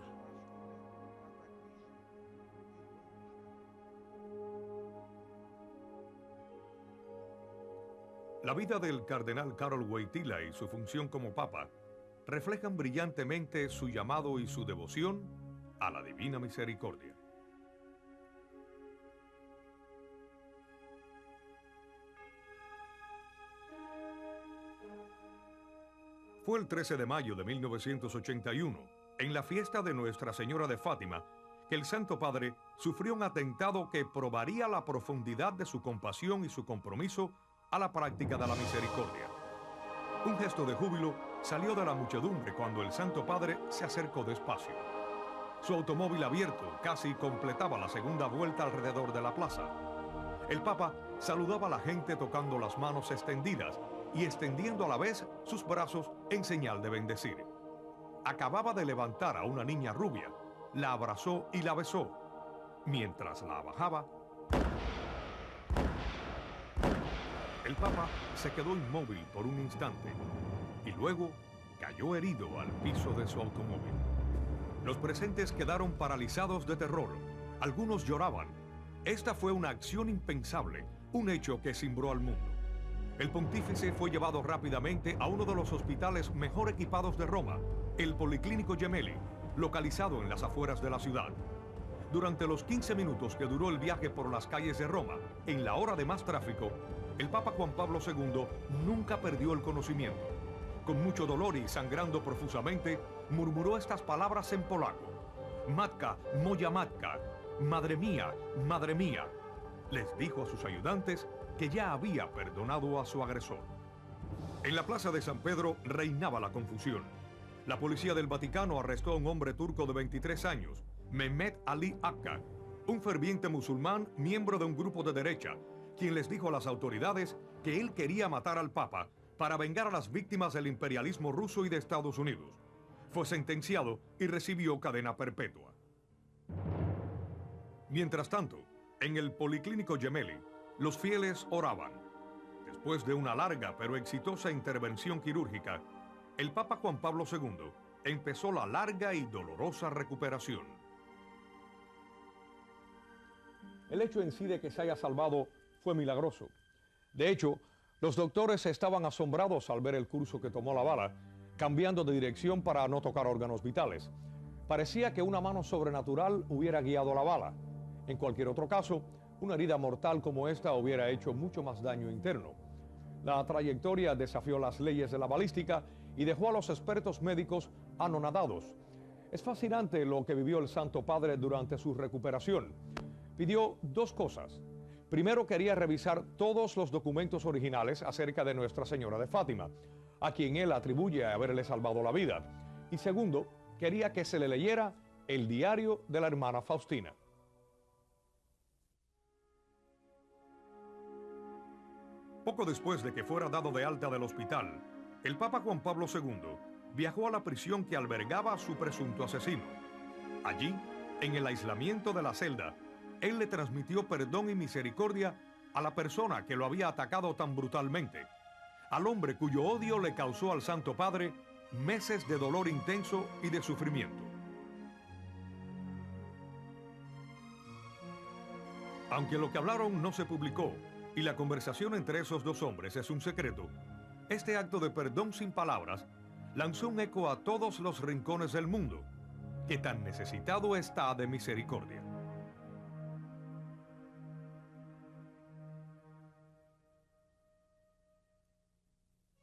La vida del cardenal Karol Wojtyla y su función como papa reflejan brillantemente su llamado y su devoción a la Divina Misericordia. Fue el 13 de mayo de 1981, en la fiesta de Nuestra Señora de Fátima, que el Santo Padre sufrió un atentado que probaría la profundidad de su compasión y su compromiso a la práctica de la misericordia. Un gesto de júbilo salió de la muchedumbre cuando el Santo Padre se acercó despacio. Su automóvil abierto casi completaba la segunda vuelta alrededor de la plaza. El Papa saludaba a la gente tocando las manos extendidas y extendiendo a la vez sus brazos en señal de bendecir. Acababa de levantar a una niña rubia, la abrazó y la besó. Mientras la bajaba, el Papa se quedó inmóvil por un instante y luego cayó herido al piso de su automóvil. Los presentes quedaron paralizados de terror. Algunos lloraban. Esta fue una acción impensable, un hecho que cimbró al mundo. El pontífice fue llevado rápidamente a uno de los hospitales mejor equipados de Roma, el Policlínico Gemelli, localizado en las afueras de la ciudad. Durante los 15 minutos que duró el viaje por las calles de Roma, en la hora de más tráfico, el Papa Juan Pablo II nunca perdió el conocimiento. Con mucho dolor y sangrando profusamente, murmuró estas palabras en polaco: Matka, moja matka, madre mía, les dijo a sus ayudantes que ya había perdonado a su agresor. En la plaza de San Pedro reinaba la confusión. La policía del Vaticano arrestó a un hombre turco de 23 años, Mehmet Ali Akka, un ferviente musulmán miembro de un grupo de derecha, quien les dijo a las autoridades que él quería matar al Papa para vengar a las víctimas del imperialismo ruso y de Estados Unidos. Fue sentenciado y recibió cadena perpetua. Mientras tanto, en el Policlínico Gemelli, los fieles oraban. Después de una larga pero exitosa intervención quirúrgica, el Papa Juan Pablo II empezó la larga y dolorosa recuperación. El hecho en sí de que se haya salvado fue milagroso. De hecho, los doctores estaban asombrados al ver el curso que tomó la bala, cambiando de dirección para no tocar órganos vitales. Parecía que una mano sobrenatural hubiera guiado la bala. En cualquier otro caso, una herida mortal como esta hubiera hecho mucho más daño interno. La trayectoria desafió las leyes de la balística y dejó a los expertos médicos anonadados. Es fascinante lo que vivió el Santo Padre durante su recuperación. Pidió dos cosas. Primero, quería revisar todos los documentos originales acerca de Nuestra Señora de Fátima, a quien él atribuye haberle salvado la vida. Y segundo, quería que se le leyera el diario de la hermana Faustina. Poco después de que fuera dado de alta del hospital, el Papa Juan Pablo II viajó a la prisión que albergaba a su presunto asesino. Allí, en el aislamiento de la celda, él le transmitió perdón y misericordia a la persona que lo había atacado tan brutalmente, al hombre cuyo odio le causó al Santo Padre meses de dolor intenso y de sufrimiento. Aunque lo que hablaron no se publicó y la conversación entre esos dos hombres es un secreto, este acto de perdón sin palabras lanzó un eco a todos los rincones del mundo, que tan necesitado está de misericordia.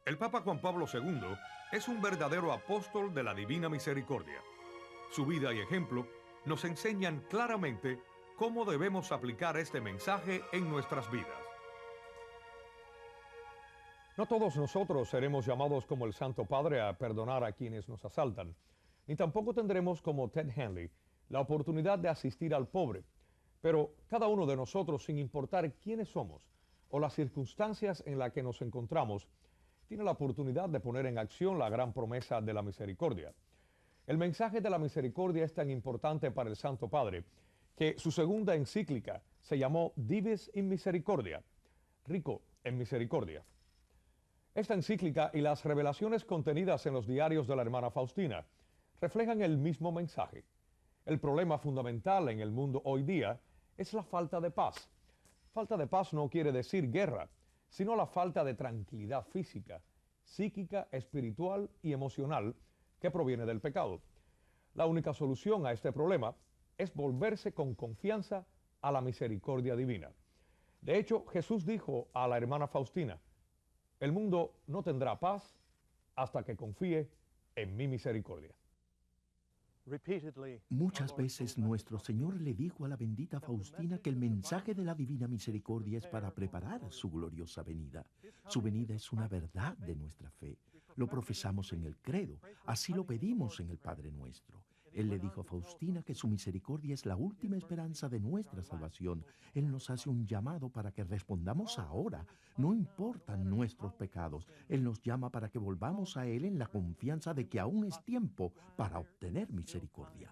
El Papa Juan Pablo II es un verdadero apóstol de la Divina Misericordia. Su vida y ejemplo nos enseñan claramente cómo debemos aplicar este mensaje en nuestras vidas. No todos nosotros seremos llamados como el Santo Padre a perdonar a quienes nos asaltan, ni tampoco tendremos como Ted Henley la oportunidad de asistir al pobre, pero cada uno de nosotros, sin importar quiénes somos o las circunstancias en las que nos encontramos, tiene la oportunidad de poner en acción la gran promesa de la misericordia. El mensaje de la misericordia es tan importante para el Santo Padre que su segunda encíclica se llamó Divis in Misericordia, rico en misericordia. Esta encíclica y las revelaciones contenidas en los diarios de la hermana Faustina reflejan el mismo mensaje. El problema fundamental en el mundo hoy día es la falta de paz. Falta de paz no quiere decir guerra, sino la falta de tranquilidad física, psíquica, espiritual y emocional que proviene del pecado. La única solución a este problema es volverse con confianza a la misericordia divina. De hecho, Jesús dijo a la hermana Faustina: el mundo no tendrá paz hasta que confíe en mi misericordia. Muchas veces nuestro Señor le dijo a la bendita Faustina que el mensaje de la divina misericordia es para preparar su gloriosa venida. Su venida es una verdad de nuestra fe. Lo profesamos en el credo, así lo pedimos en el Padre Nuestro. Él le dijo a Faustina que su misericordia es la última esperanza de nuestra salvación. Él nos hace un llamado para que respondamos ahora. No importan nuestros pecados. Él nos llama para que volvamos a Él en la confianza de que aún es tiempo para obtener misericordia.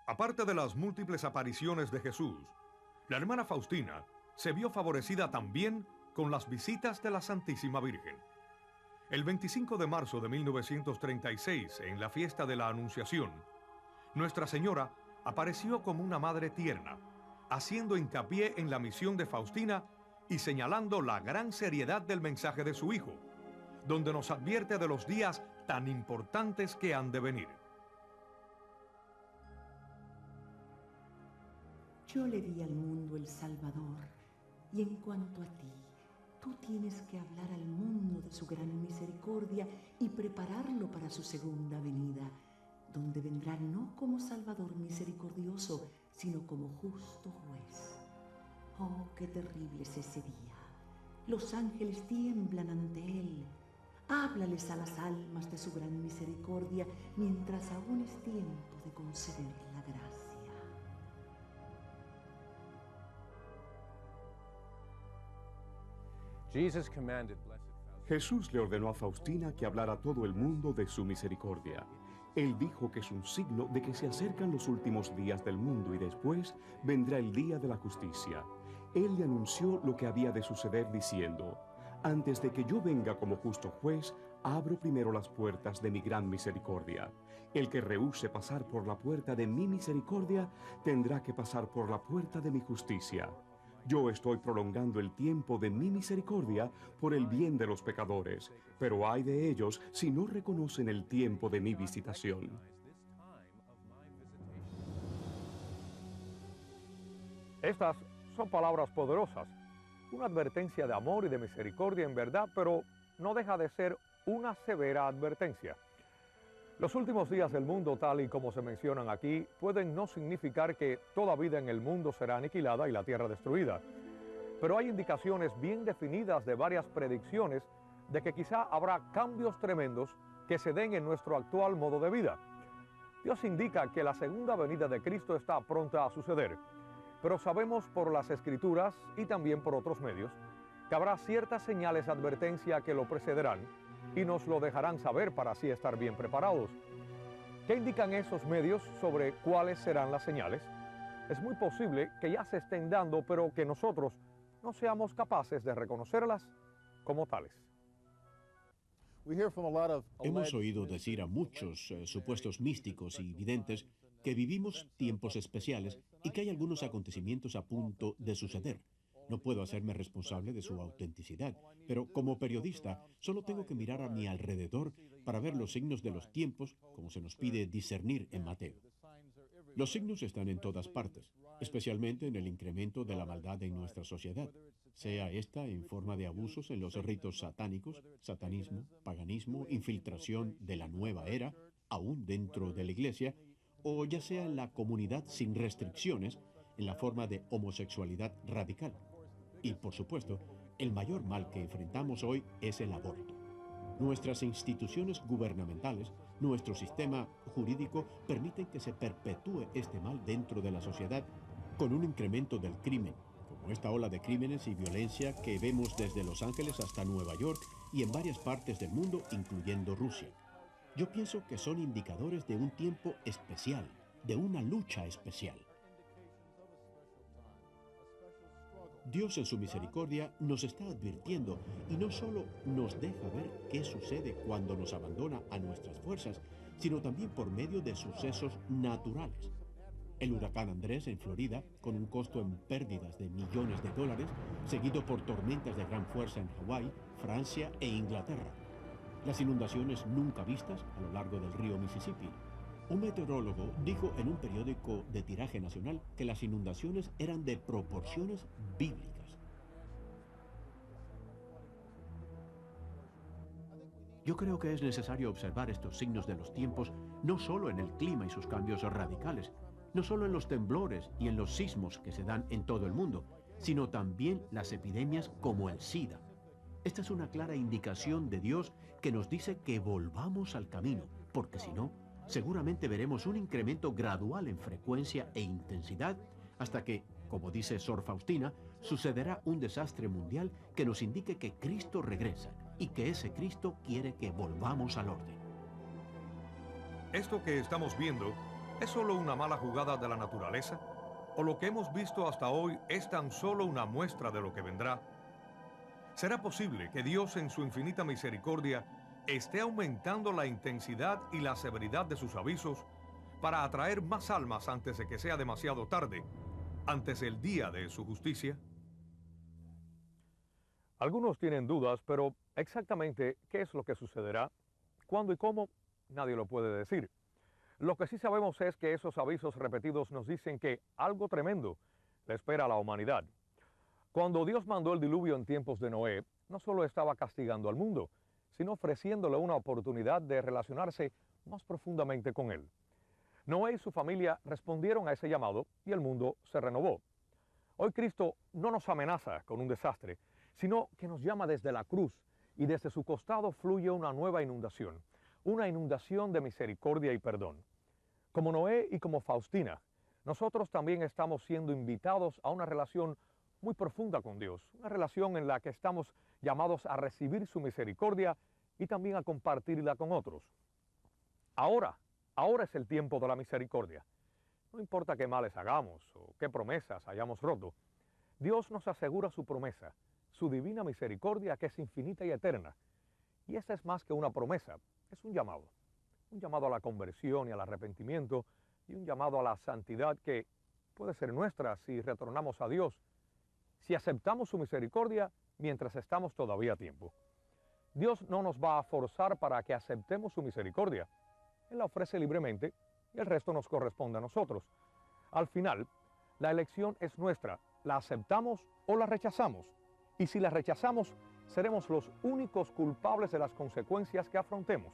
Aparte de las múltiples apariciones de Jesús, la hermana Faustina se vio favorecida también con las visitas de la Santísima Virgen. El 25 de marzo de 1936, en la fiesta de la Anunciación, Nuestra Señora apareció como una madre tierna, haciendo hincapié en la misión de Faustina y señalando la gran seriedad del mensaje de su hijo, donde nos advierte de los días tan importantes que han de venir. Yo le di al mundo el Salvador, y en cuanto a ti, tú tienes que hablar al mundo de su gran misericordia y prepararlo para su segunda venida, donde vendrá no como Salvador misericordioso, sino como justo juez. Oh, qué terrible es ese día. Los ángeles tiemblan ante él. Háblales a las almas de su gran misericordia mientras aún es tiempo de conceder la gracia. Jesús le ordenó a Faustina que hablara a todo el mundo de su misericordia. Él dijo que es un signo de que se acercan los últimos días del mundo y después vendrá el día de la justicia. Él le anunció lo que había de suceder diciendo: antes de que yo venga como justo juez, abro primero las puertas de mi gran misericordia. El que rehúse pasar por la puerta de mi misericordia tendrá que pasar por la puerta de mi justicia. Yo estoy prolongando el tiempo de mi misericordia por el bien de los pecadores, pero ay de ellos si no reconocen el tiempo de mi visitación. Estas son palabras poderosas, una advertencia de amor y de misericordia en verdad, pero no deja de ser una severa advertencia. Los últimos días del mundo, tal y como se mencionan aquí, pueden no significar que toda vida en el mundo será aniquilada y la tierra destruida. Pero hay indicaciones bien definidas de varias predicciones de que quizá habrá cambios tremendos que se den en nuestro actual modo de vida. Dios indica que la segunda venida de Cristo está pronta a suceder, pero sabemos por las Escrituras y también por otros medios que habrá ciertas señales de advertencia que lo precederán y nos lo dejarán saber para así estar bien preparados. ¿Qué indican esos medios sobre cuáles serán las señales? Es muy posible que ya se estén dando, pero que nosotros no seamos capaces de reconocerlas como tales. Hemos oído decir a muchos supuestos místicos y videntes que vivimos tiempos especiales y que hay algunos acontecimientos a punto de suceder. No puedo hacerme responsable de su autenticidad, pero como periodista solo tengo que mirar a mi alrededor para ver los signos de los tiempos, como se nos pide discernir en Mateo. Los signos están en todas partes, especialmente en el incremento de la maldad en nuestra sociedad, sea esta en forma de abusos en los ritos satánicos, satanismo, paganismo, infiltración de la nueva era, aún dentro de la iglesia, o ya sea en la comunidad sin restricciones, en la forma de homosexualidad radical. Y, por supuesto, el mayor mal que enfrentamos hoy es el aborto. Nuestras instituciones gubernamentales, nuestro sistema jurídico permiten que se perpetúe este mal dentro de la sociedad con un incremento del crimen, como esta ola de crímenes y violencia que vemos desde Los Ángeles hasta Nueva York y en varias partes del mundo, incluyendo Rusia. Yo pienso que son indicadores de un tiempo especial, de una lucha especial. Dios en su misericordia nos está advirtiendo y no solo nos deja ver qué sucede cuando nos abandona a nuestras fuerzas, sino también por medio de sucesos naturales. El huracán Andrés en Florida, con un costo en pérdidas de millones de dólares, seguido por tormentas de gran fuerza en Hawái, Francia e Inglaterra. Las inundaciones nunca vistas a lo largo del río Mississippi. Un meteorólogo dijo en un periódico de tiraje nacional que las inundaciones eran de proporciones bíblicas. Yo creo que es necesario observar estos signos de los tiempos no solo en el clima y sus cambios radicales, no solo en los temblores y en los sismos que se dan en todo el mundo, sino también las epidemias como el SIDA. Esta es una clara indicación de Dios que nos dice que volvamos al camino, porque si no, seguramente veremos un incremento gradual en frecuencia e intensidad hasta que, como dice Sor Faustina, sucederá un desastre mundial que nos indique que Cristo regresa y que ese Cristo quiere que volvamos al orden. ¿Esto que estamos viendo es solo una mala jugada de la naturaleza? ¿O lo que hemos visto hasta hoy es tan solo una muestra de lo que vendrá? ¿Será posible que Dios en su infinita misericordia esté aumentando la intensidad y la severidad de sus avisos para atraer más almas antes de que sea demasiado tarde, antes del día de su justicia? Algunos tienen dudas, pero exactamente qué es lo que sucederá, cuándo y cómo, nadie lo puede decir. Lo que sí sabemos es que esos avisos repetidos nos dicen que algo tremendo le espera a la humanidad. Cuando Dios mandó el diluvio en tiempos de Noé, no solo estaba castigando al mundo, sino ofreciéndole una oportunidad de relacionarse más profundamente con él. Noé y su familia respondieron a ese llamado y el mundo se renovó. Hoy Cristo no nos amenaza con un desastre, sino que nos llama desde la cruz y desde su costado fluye una nueva inundación, una inundación de misericordia y perdón. Como Noé y como Faustina, nosotros también estamos siendo invitados a una relación muy profunda con Dios, una relación en la que estamos llamados a recibir su misericordia y también a compartirla con otros. Ahora es el tiempo de la misericordia. No importa qué males hagamos o qué promesas hayamos roto, Dios nos asegura su promesa, su divina misericordia que es infinita y eterna. Y esa es más que una promesa, es un llamado a la conversión y al arrepentimiento y un llamado a la santidad que puede ser nuestra si retornamos a Dios, si aceptamos su misericordia mientras estamos todavía a tiempo. Dios no nos va a forzar para que aceptemos su misericordia. Él la ofrece libremente y el resto nos corresponde a nosotros. Al final, la elección es nuestra, la aceptamos o la rechazamos. Y si la rechazamos, seremos los únicos culpables de las consecuencias que afrontemos.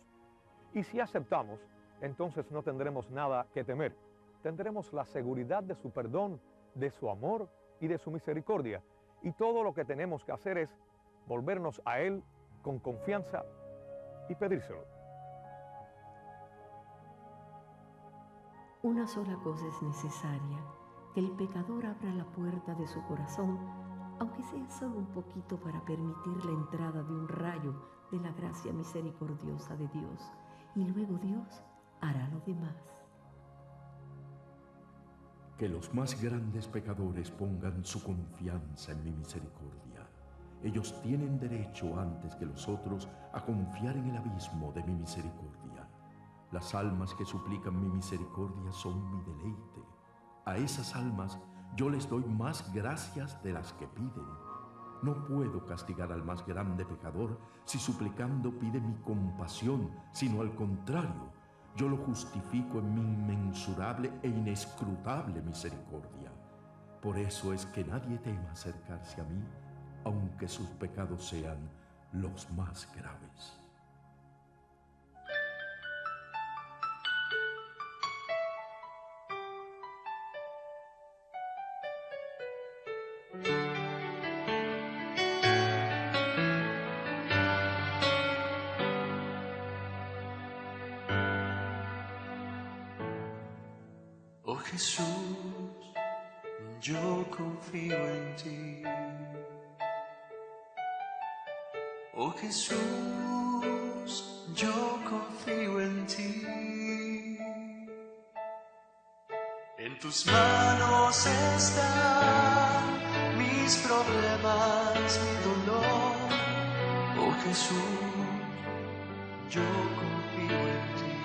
Y si aceptamos, entonces no tendremos nada que temer. Tendremos la seguridad de su perdón, de su amor y de su misericordia. Y todo lo que tenemos que hacer es volvernos a Él con confianza y pedírselo. Una sola cosa es necesaria, que el pecador abra la puerta de su corazón, aunque sea solo un poquito para permitir la entrada de un rayo de la gracia misericordiosa de Dios, y luego Dios hará lo demás. Que los más grandes pecadores pongan su confianza en mi misericordia. Ellos tienen derecho antes que los otros a confiar en el abismo de mi misericordia. Las almas que suplican mi misericordia son mi deleite. A esas almas yo les doy más gracias de las que piden. No puedo castigar al más grande pecador si suplicando pide mi compasión, sino al contrario, yo lo justifico en mi inmensurable e inescrutable misericordia. Por eso es que nadie tema acercarse a mí, aunque sus pecados sean los más graves. Oh Jesús, yo confío en ti. Oh Jesús, yo confío en ti. En tus manos están mis problemas, mi dolor. Oh Jesús, yo confío en ti.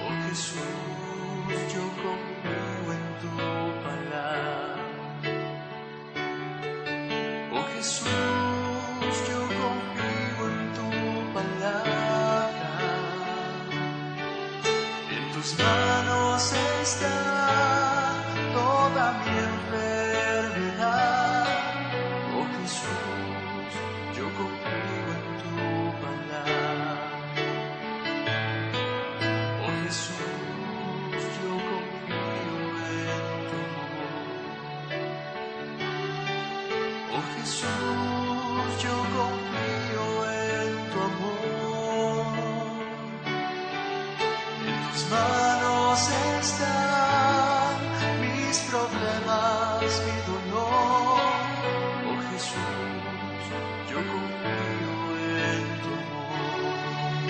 Oh Jesús, tus manos está toda mi enfermedad. Oh Jesús, yo confío en tu palabra. Oh Jesús, yo confío en tu amor. Oh Jesús, yo confío en tu amor. En tus manos están mis problemas, mi dolor. Oh Jesús, yo confío en tu amor.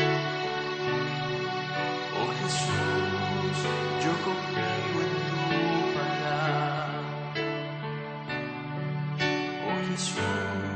Oh Jesús, yo confío en tu palabra. Oh Jesús.